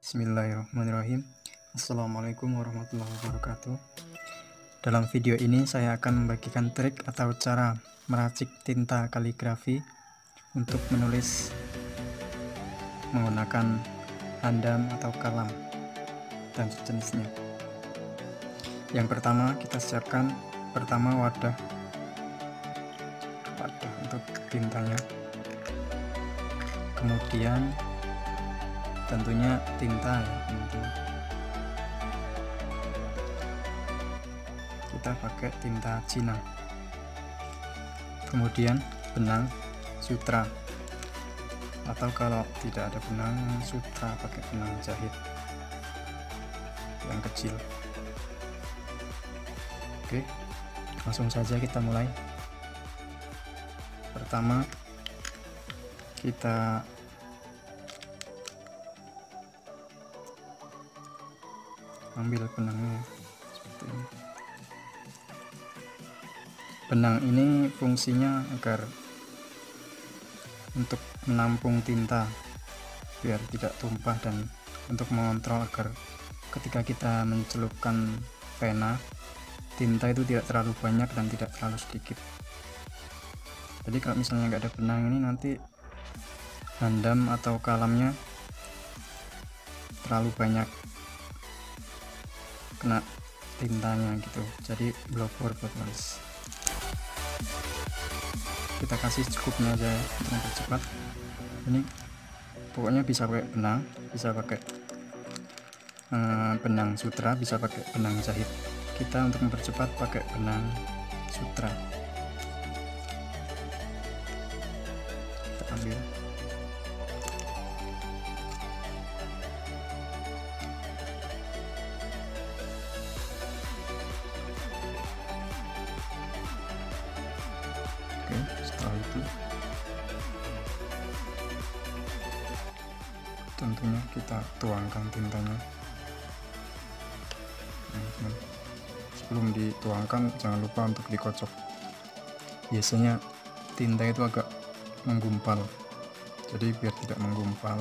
Bismillahirrahmanirrahim. Assalamualaikum warahmatullahi wabarakatuh. Dalam video ini saya akan membagikan trik atau cara meracik tinta kaligrafi untuk menulis menggunakan handam atau kalam dan sejenisnya. Yang pertama, kita siapkan wadah untuk tintanya, kemudian tentunya tinta ya teman-teman. Kita pakai tinta Cina, kemudian benang sutra, atau kalau tidak ada benang sutra pakai benang jahit yang kecil. Oke, langsung saja kita mulai. Pertama, kita ambil benangnya seperti ini. Benang ini fungsinya agar untuk menampung tinta biar tidak tumpah, dan untuk mengontrol agar ketika kita mencelupkan pena, tinta itu tidak terlalu banyak dan tidak terlalu sedikit. Jadi kalau misalnya nggak ada benang ini, nanti handam atau kalamnya terlalu banyak kena tintanya gitu, jadi blobor buat nulis. Kita kasih cukupnya aja untuk mempercepat. Ini pokoknya bisa pakai benang, bisa pakai benang sutra, bisa pakai benang jahit. Kita untuk mempercepat pakai benang sutra. Kita ambil. Oke, setelah itu tentunya kita tuangkan tintanya. Sebelum dituangkan jangan lupa untuk dikocok. Biasanya tinta itu agak menggumpal, jadi biar tidak menggumpal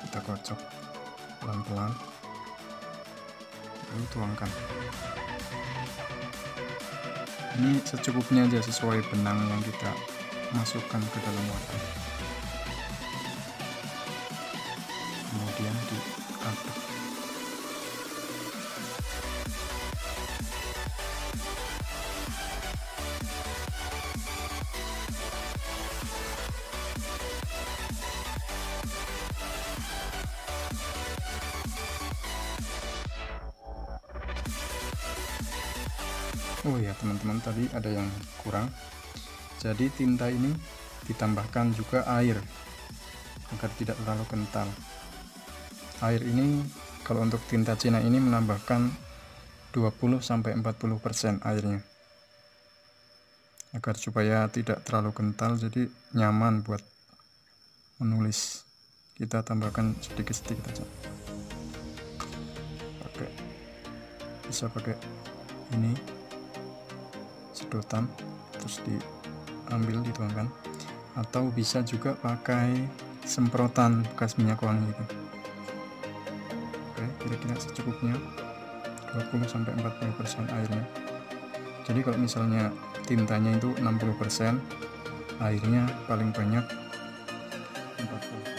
kita kocok pelan-pelan, lalu tuangkan. Ini secukupnya aja, sesuai benang yang kita masukkan ke dalam wadah. Kemudian diaduk. Oh ya teman-teman, tadi ada yang kurang. Jadi tinta ini ditambahkan juga air agar tidak terlalu kental. Air ini kalau untuk tinta Cina ini menambahkan 20-40% airnya, agar supaya tidak terlalu kental, jadi nyaman buat menulis. Kita tambahkan sedikit-sedikit aja. Bisa pakai ini sedotan, terus diambil, dituangkan, atau bisa juga pakai semprotan bekas minyak wangi gitu. Oke, kira-kira secukupnya 20-40% airnya. Jadi kalau misalnya tintanya itu 60%, airnya paling banyak 40%.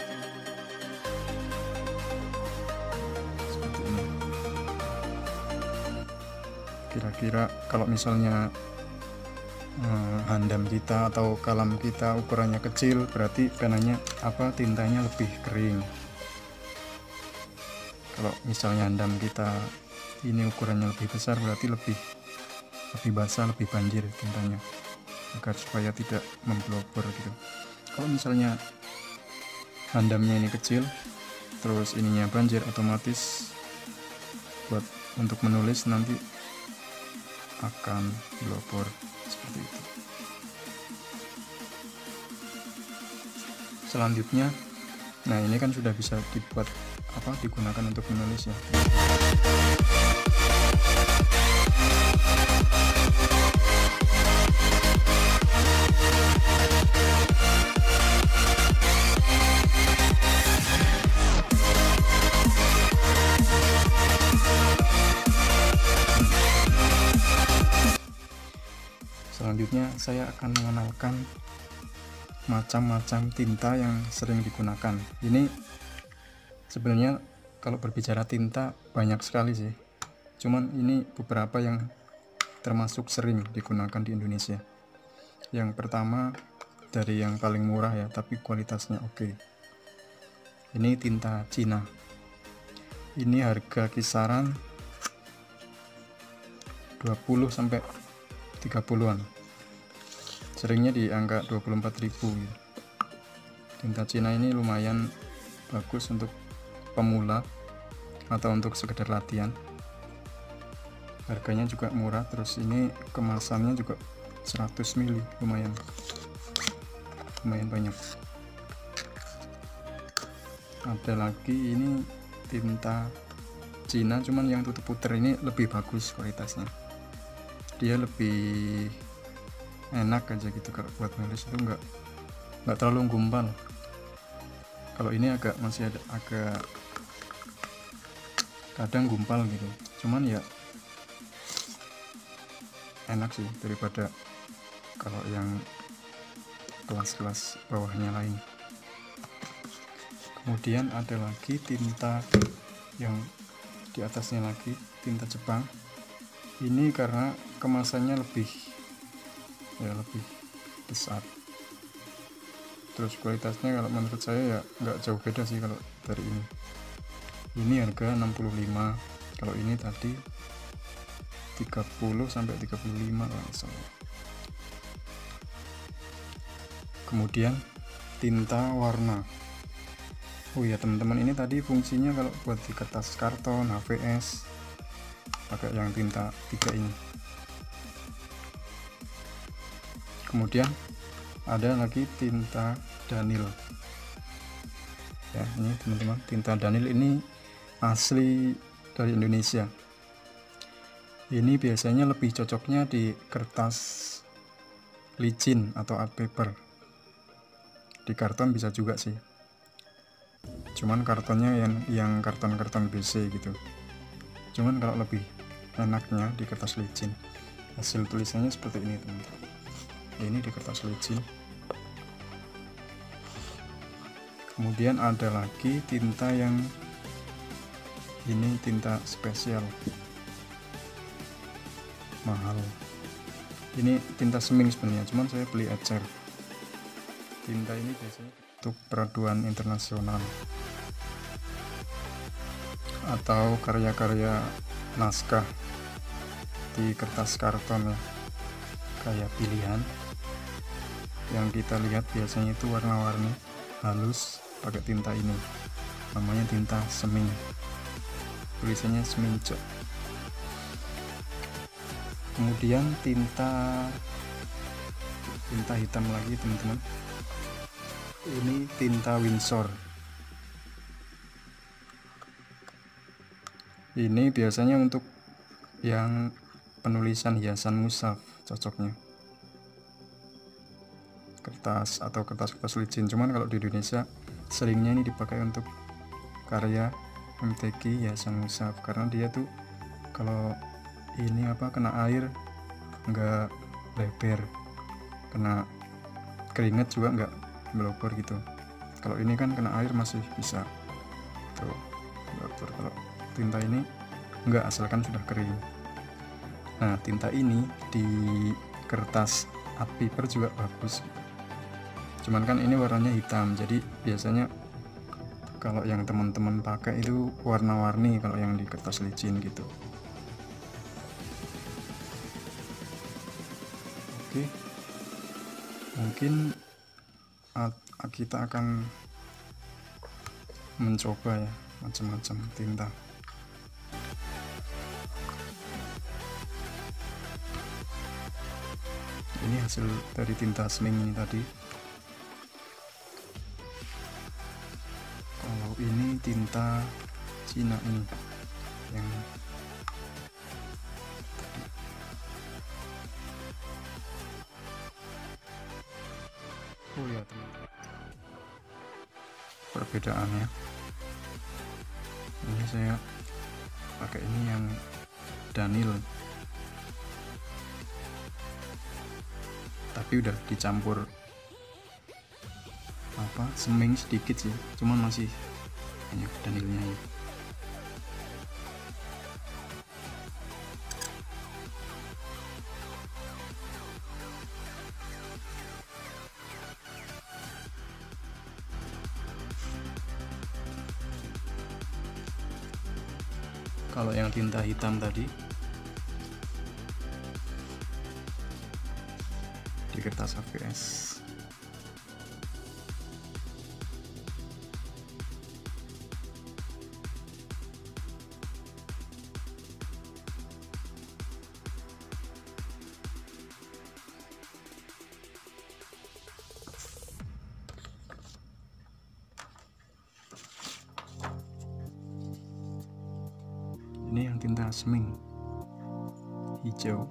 Seperti ini. Kira-kira kalau misalnya handam kita atau kalam kita ukurannya kecil, berarti tintanya lebih kering. Kalau misalnya handam kita ini ukurannya lebih besar, berarti lebih basah, lebih banjir tintanya, agar supaya tidak memblobor gitu. Kalau misalnya handamnya ini kecil terus ininya banjir, otomatis untuk menulis nanti akan blobor seperti itu. Selanjutnya, nah ini kan sudah bisa digunakan untuk menulis ya. selanjutnya saya akan mengenalkan macam-macam tinta yang sering digunakan. Ini sebenarnya kalau berbicara tinta banyak sekali sih, cuman ini beberapa yang termasuk sering digunakan di Indonesia. Yang pertama dari yang paling murah ya, tapi kualitasnya oke. Ini tinta Cina. Ini harga kisaran 20 sampai 30-an. Seringnya di angka 24.000 gitu. Tinta Cina ini lumayan bagus untuk pemula atau untuk sekedar latihan. Harganya juga murah, terus ini kemasannya juga 100 ml, lumayan banyak. Ada lagi ini tinta Cina, cuman yang tutup puter ini lebih bagus kualitasnya, dia lebih enak aja gitu. Kalau buat nulis itu nggak terlalu gumpal. Kalau ini masih agak kadang gumpal gitu, cuman ya enak sih daripada kalau yang kelas-kelas bawahnya lain. Kemudian ada lagi tinta yang di atasnya lagi, tinta Jepang. Ini karena kemasannya lebih besar, terus kualitasnya kalau menurut saya ya nggak jauh beda sih kalau dari ini. Ini harga 65, kalau ini tadi 30 sampai 35 kalau nggak salah. Kemudian tinta warna. Oh iya teman-teman, ini tadi fungsinya kalau buat di kertas karton, HVS, pakai yang tinta 3 ini. Kemudian ada lagi tinta Danil. Ya, ini teman-teman, tinta Danil ini asli dari Indonesia. Ini biasanya lebih cocoknya di kertas licin atau art paper. Di karton bisa juga sih, cuman kartonnya yang karton-karton BC gitu. Cuman kalau lebih enaknya di kertas licin. Hasil tulisannya seperti ini teman-teman. Ini di kertas licin. Kemudian ada lagi tinta yang ini, tinta spesial mahal. Ini tinta seming sebenarnya, cuman saya beli ecer. Tinta ini biasanya untuk peraduan internasional atau karya-karya naskah di kertas karton ya, kayak pilihan yang kita lihat biasanya itu warna-warni halus pakai tinta ini, namanya tinta seming, tulisannya seminco. Kemudian tinta hitam lagi teman-teman, ini tinta Winsor. Ini biasanya untuk yang penulisan hiasan mushaf cocoknya, kertas atau kertas-kertas licin. Cuman kalau di Indonesia seringnya ini dipakai untuk karya MTQ hiasan mushaf, karena dia tuh kalau ini kena air nggak lebar, kena keringat juga nggak melopor gitu. Kalau ini kan kena air masih bisa tuh melopor. Kalau tinta ini enggak, asalkan sudah kering. Nah, tinta ini di kertas art paper juga bagus, cuman kan ini warnanya hitam, jadi biasanya kalau yang teman-teman pakai itu warna-warni kalau yang di kertas licin gitu. Oke, mungkin kita akan mencoba ya macam-macam tinta. Ini hasil dari tinta seming ini tadi. Kalau ini tinta Cina ini yang tadi. Oh ya teman-teman, perbedaannya ini saya pakai ini yang Danil. tapi udah dicampur seming sedikit sih, cuman masih banyak danilnya ya. Kalau yang tinta hitam tadi di kertas HVS. Ini yang tinta seming hijau,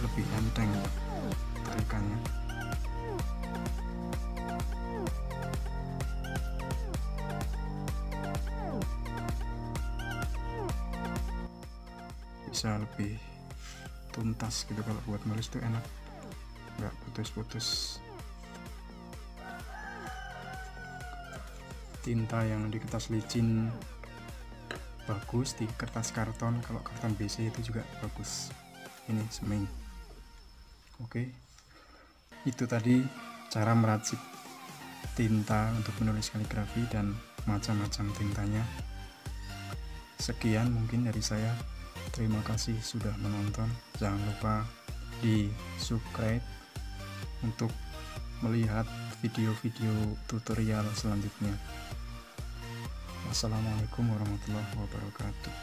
lebih enteng tarikannya. Bisa lebih tuntas gitu, kalau buat nulis tuh enak, nggak putus-putus. Tinta yang di kertas licin bagus, di kertas karton, kalau karton BC itu juga bagus. Ini seming. Oke, itu tadi cara meracik tinta untuk menulis kaligrafi dan macam-macam tintanya. Sekian mungkin dari saya. Terima kasih sudah menonton. Jangan lupa di subscribe untuk melihat video-video tutorial selanjutnya. Wassalamualaikum warahmatullahi wabarakatuh.